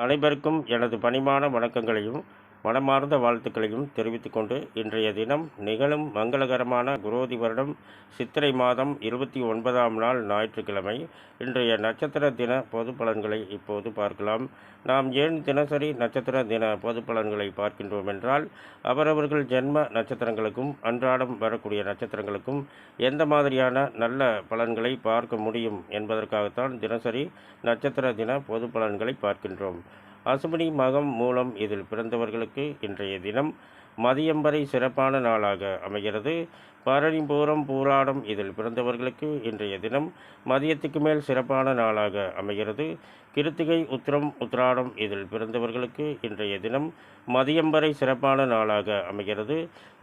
அனைவருக்கும் எனது பணிவான வணக்கங்களையும் மனமார்ந்த வாழ்த்துக்களையும் தெரிவித்துக் கொண்டு இன்றைய தினம் நிகழும் மங்களகரமான குரோதி வருடம் சித்திரை மாதம் 29ஆம் நாள் ஞாயிற்றுக்கிழமை இன்றைய நட்சத்திர தின பொது பலன்களை இப்போது பார்க்கலாம். நாம் ஏன் தினசரி நட்சத்திர தின பொது பலன்களை பார்க்கின்றோம் என்றால், அவரவர்கள் ஜென்ம நட்சத்திரங்களுக்கும் அன்றாடம் வரக்கூடிய நட்சத்திரங்களுக்கும் எந்த மாதிரியான நல்ல பலன்களை பார்க்க முடியும் என்பதற்காகத்தான் தினசரி நட்சத்திர தின பொது பலன்களை பார்க்கின்றோம். அசுவினி மகம் மூலம் இதில் பிறந்தவர்களுக்கு இன்றைய தினம் மதியம் வரை சிறப்பான நாளாக அமைகிறது. பரணி பூரம் பூராடம் இதில் பிறந்தவர்களுக்கு இன்றைய தினம் மதியத்துக்கு மேல் சிறப்பான நாளாக அமைகிறது. கிருத்திகை உத்திரம் உத்திராடம் இதில் பிறந்தவர்களுக்கு இன்றைய தினம் மதியம் வரை சிறப்பான நாளாக அமைகிறது.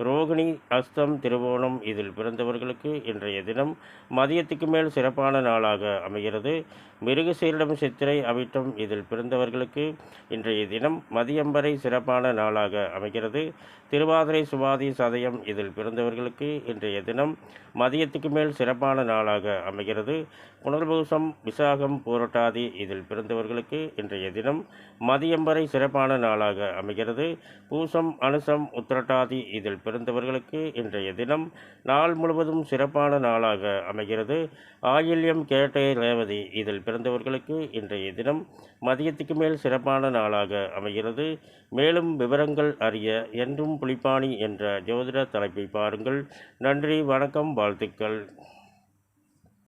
ரோகிணி அஸ்தம் திருவோணம் இதில் பிறந்தவர்களுக்கு இன்றைய தினம் மதியத்துக்கு மேல் சிறப்பான நாளாக அமைகிறது. மிருகசீரிடம் சித்திரை அவிட்டம் இதில் பிறந்தவர்களுக்கு இன்றைய தினம் மதியம் வரை சிறப்பான நாளாக அமைகிறது. திருவாதிரை சுவாதி சதயம் இதில் பிறந்தவர்களுக்கு இன்றைய தினம் மதியத்துக்கு மேல் சிறப்பான நாளாக அமைகிறது. புனர்பூசம் விசாகம் பூரட்டாதி இதில் பிறந்தவர்களுக்கு இன்றைய தினம் மதியம் வரை சிறப்பான நாளாக அமைகிறது. பூசம் அனுசம் உத்திரட்டாதி இதில் பிறந்தவர்களுக்கு இன்றைய தினம் நாள் முழுவதும் சிறப்பான நாளாக அமைகிறது. ஆயில்யம் கேட்டை ரேவதி இதில் பிறந்தவர்களுக்கு இன்றைய தினம் மதியத்துக்கு மேல் சிறப்பான நாளாக அமைகிறது. மேலும் விவரங்கள் அறிய என்றும் புலிப்பாணி என்ற ஜோதிட தலைப்பை பாருங்கள். நன்றி, வணக்கம், வாழ்த்துக்கள்.